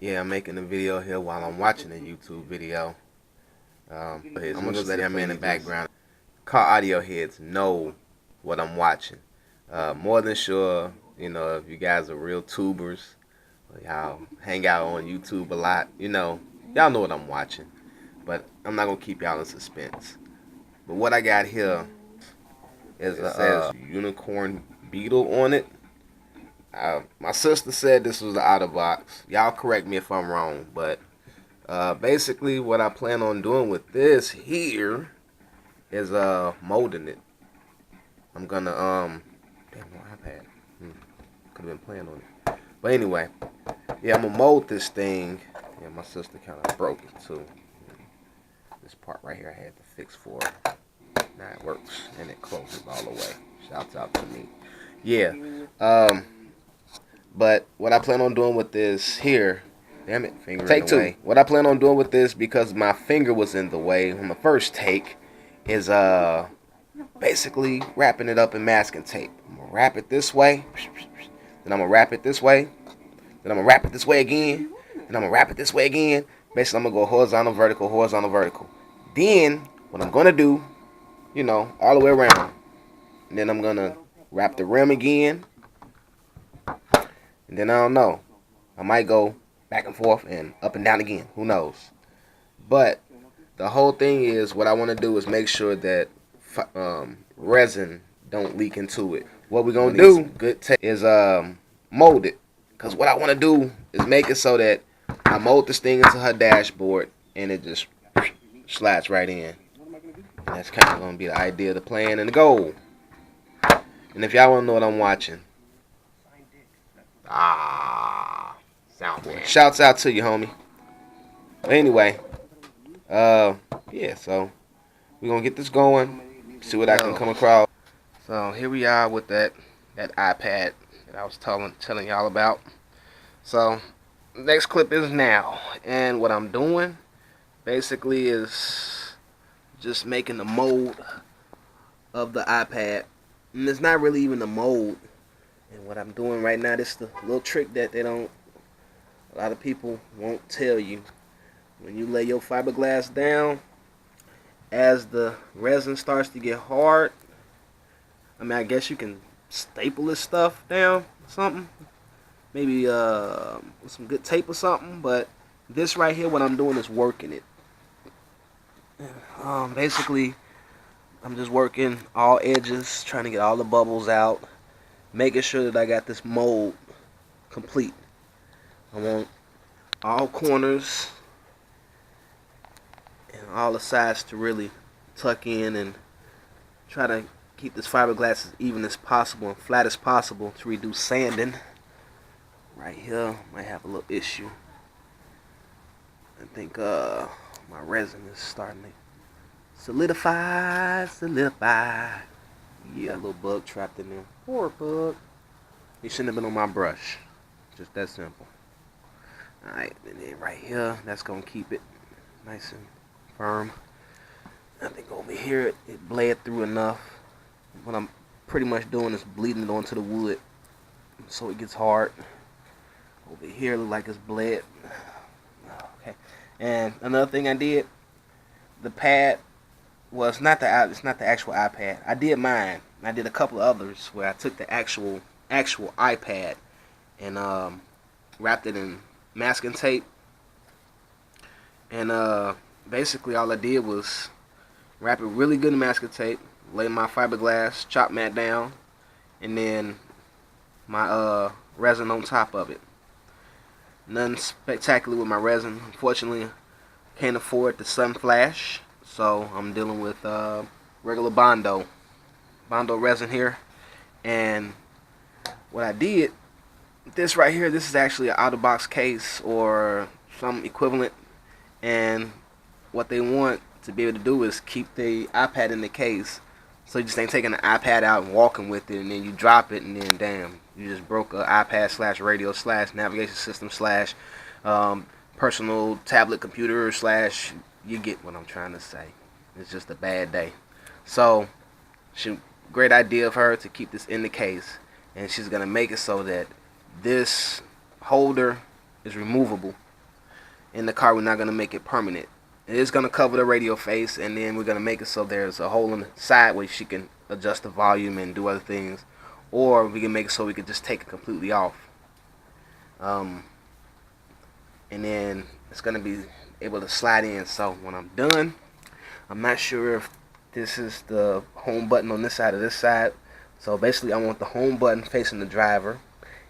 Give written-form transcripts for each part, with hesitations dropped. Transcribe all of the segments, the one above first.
Yeah, I'm making a video here while I'm watching a YouTube video. I'm gonna just let him in the background. Car audio heads know what I'm watching. More than sure, if you guys are real tubers, or y'all hang out on YouTube a lot, y'all know what I'm watching. But I'm not gonna keep y'all in suspense. But what I got here is a unicorn beetle on it. My sister said this was out of box. Y'all correct me if I'm wrong, but basically what I plan on doing with this here is molding it. I'm gonna damn, no iPad. Could have been playing on it. But anyway, yeah, I'm gonna mold this thing. Yeah, my sister kind of broke it too. This part right here I had to fix for her. Now it works and it closes all the way. Shouts out to me. Yeah. But what I plan on doing with this here, damn it, finger take in the way. What I plan on doing with this, because my finger was in the way on the first take, is basically wrapping it up in masking tape. I'm gonna wrap it this way, then I'm gonna wrap it this way, then I'm gonna wrap it this way again, then I'm gonna wrap it this way again. Basically, I'm gonna go horizontal, vertical, horizontal, vertical. Then what I'm gonna do, all the way around. And then I'm gonna wrap the rim again. And then I don't know. I might go back and forth and up and down again. Who knows? But the whole thing is, what I want to do is make sure that resin don't leak into it. What we're gonna do is mold it. Cause what I want to do is make it so that I mold this thing into her dashboard and it just slides right in. And that's kind of gonna be the idea, the plan, and the goal. And if y'all wanna know what I'm watching, SoundmanCA. Shouts out to you, homie. But anyway, yeah, so we're gonna get this going, see what I can come across. So here we are with that iPad that I was telling y'all about. So next clip is now, and what I'm doing basically is just making the mold of the iPad, and it's not really even a mold. And what I'm doing right now, this is the little trick that a lot of people won't tell you. When you lay your fiberglass down, as the resin starts to get hard, I guess you can staple this stuff down or something. Maybe with some good tape or something. But this right here, what I'm doing is working it. Basically, I'm just working all edges, trying to get all the bubbles out, making sure that I got this mold complete. I want all corners and all the sides to really tuck in, and try to keep this fiberglass as even as possible and flat as possible to reduce sanding. Right here might have a little issue. I think my resin is starting to solidify. Yeah, a little bug trapped in there. Poor bug. He shouldn't have been on my brush. Just that simple. Alright, and then right here, that's going to keep it nice and firm. I think over here, it bled through enough. What I'm pretty much doing is bleeding it onto the wood so it gets hard. Over here, look like it's bled. Okay. And another thing I did, the pad was it's not the actual iPad. I did mine. I did a couple of others where I took the actual iPad and wrapped it in masking tape. And basically all I did was wrap it really good in masking tape, lay my fiberglass chop mat down, and then my resin on top of it. Nothing spectacular with my resin. Unfortunately, can't afford the sun flash, so I'm dealing with regular Bondo resin here. And what I did, this right here, this is actually an out-of-box case or some equivalent, and what they want to be able to do is keep the iPad in the case, so you just ain't taking the iPad out and walking with it, and then you drop it, and then damn, you just broke a iPad slash radio slash navigation system slash personal tablet computer slash, you get what I'm trying to say. It's just a bad day. So great idea of her to keep this in the case, and she's gonna make it so that this holder is removable. in the car. We're not gonna make it permanent. It is gonna cover the radio face, and then we're gonna make it so there's a hole in the side where she can adjust the volume and do other things, or we can make it so we can just take it completely off. And then it's gonna be able to slide in. So when I'm done, I'm not sure if this is the home button on this side or this side. So basically I want the home button facing the driver,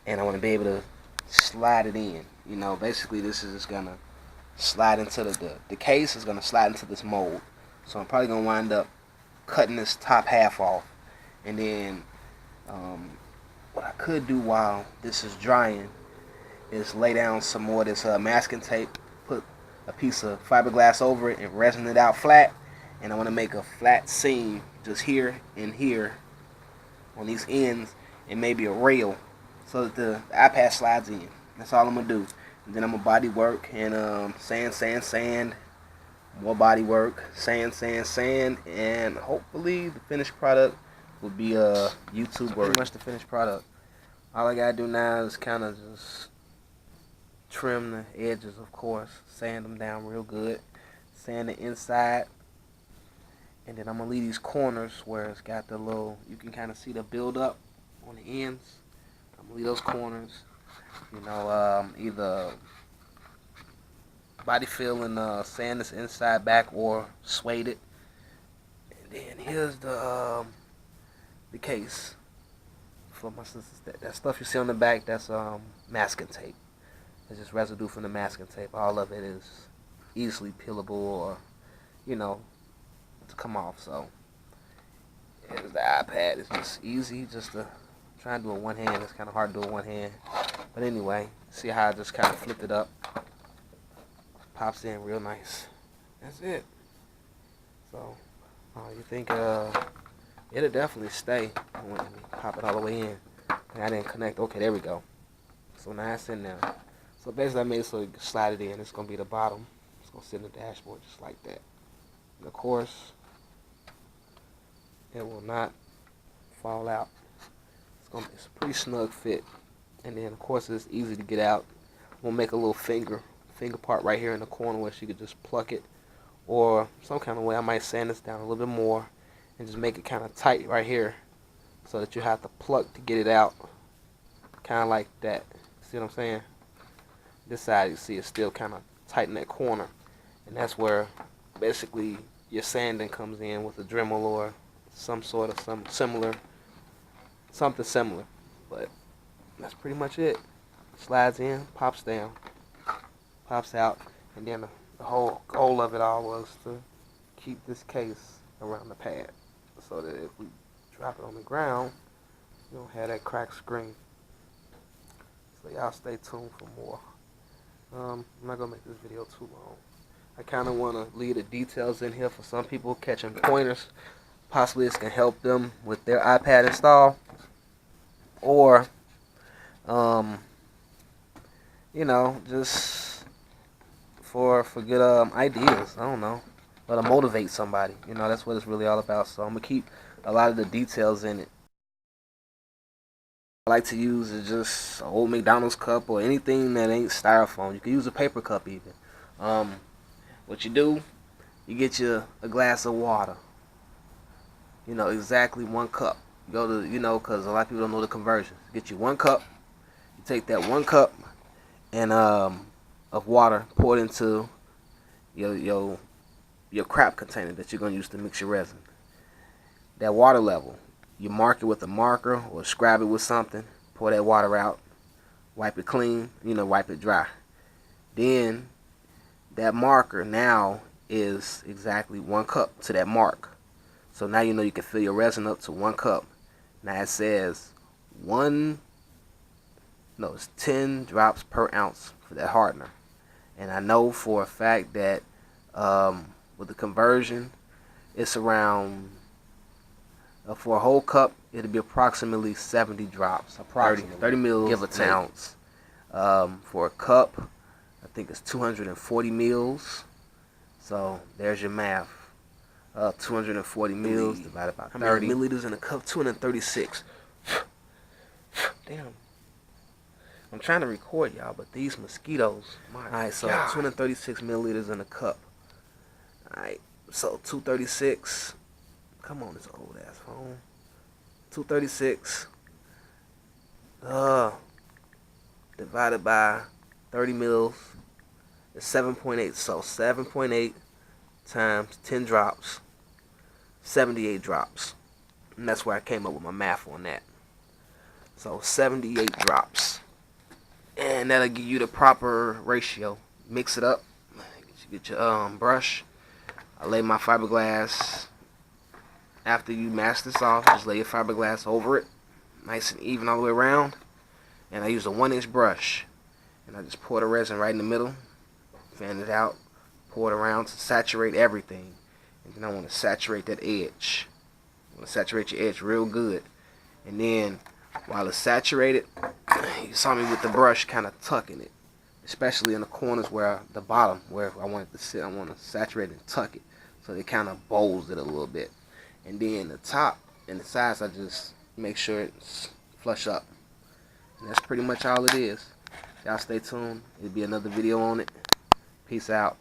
and I want to be able to slide it in. You know, basically this is just gonna slide into the case is gonna slide into this mold. So I'm probably gonna wind up cutting this top half off, and then what I could do while this is drying is lay down some more of this masking tape, put a piece of fiberglass over it, and resin it out flat. And I want to make a flat seam just here and here on these ends, and maybe a rail so that the iPad slides in. That's all I'm gonna do. And then I'm gonna body work and sand, more body work, sand, and hopefully the finished product will be YouTube worthy. Pretty much the finished product. All I gotta do now is kind of just trim the edges, of course, sand them down real good, sand the inside, and then I'm gonna leave these corners where it's got the little, you can kind of see the build up on the ends. I'm gonna leave those corners, you know, either body fill and sand this inside back, or suede it. And then here's the case for my sisters. That stuff you see on the back, that's masking tape. It's just residue from the masking tape. All of it is easily peelable, or, you know, to come off. So here's the iPad. It's just easy just to try and do it with one hand. It's kind of hard to do it with one hand, but anyway, see how I just kind of flipped it up, pops in real nice. That's it. So you think it'll definitely stay when we pop it all the way in. And I didn't connect. Okay, there we go. So now it's in there. So basically I made it so you can slide it in. It's going to be the bottom. It's going to sit in the dashboard just like that. And of course, it will not fall out. It's a pretty snug fit. And then of course it's easy to get out. We'll make a little finger part right here in the corner where she could just pluck it. Or some kind of way I might sand this down a little bit more and just make it kind of tight right here, so that you have to pluck to get it out. Kind of like that. See what I'm saying? This side, you see, it's still kind of tight in that corner, and that's where basically your sanding comes in with a Dremel or something similar. But that's pretty much it. Slides in, pops down, pops out, and then the whole goal of it all was to keep this case around the pad, so that if we drop it on the ground, you don't have that cracked screen. So y'all stay tuned for more. I'm not going to make this video too long. I kind of want to leave the details in here for some people catching pointers. Possibly this can help them with their iPad install. Or, you know, just for good ideas. I don't know. Or to motivate somebody. You know, that's what it's really all about. So I'm going to keep a lot of the details in it. I like to use is just an old McDonald's cup or anything that ain't styrofoam. You can use a paper cup even. What you do, you get you a glass of water. You know, exactly 1 cup. You go to, you know, because a lot of people don't know the conversions. Get you 1 cup. You take that 1 cup and of water, pour it into your crap container that you're gonna use to mix your resin. That water level, you mark it with a marker or scribe it with something. Pour that water out, wipe it clean, you know, wipe it dry. Then that marker now is exactly 1 cup to that mark. So now you know you can fill your resin up to 1 cup. Now it says it's 10 drops per ounce for that hardener. And I know for a fact that with the conversion, it's around, for a whole cup, it'll be approximately 70 drops. Approximately. 30 mils, give or take. An ounce. For a cup, I think it's 240 mils. So there's your math. 240 mils divided by 30. How many milliliters in a cup? 236. Damn. I'm trying to record y'all, but these mosquitoes. Alright, so 236 milliliters in a cup. Alright, so 236. Come on, this old ass phone. 236 divided by 30 mils is 7.8. So 7.8 times 10 drops, 78 drops. And that's where I came up with my math on that. So 78 drops. And that'll give you the proper ratio. Mix it up. Get your brush. I lay my fiberglass. After you mask this off, just lay your fiberglass over it. Nice and even all the way around. And I use a 1-inch brush. And I just pour the resin right in the middle. Fan it out. Pour it around to saturate everything. And then I want to saturate that edge. I want to saturate your edge real good. And then while it's saturated, you saw me with the brush kind of tucking it. Especially in the corners where the bottom, where I want it to sit, I want to saturate and tuck it. So it kind of bowls it a little bit. And then the top and the sides, I just make sure it's flush up. And that's pretty much all it is. Y'all stay tuned. It'll be another video on it. Peace out.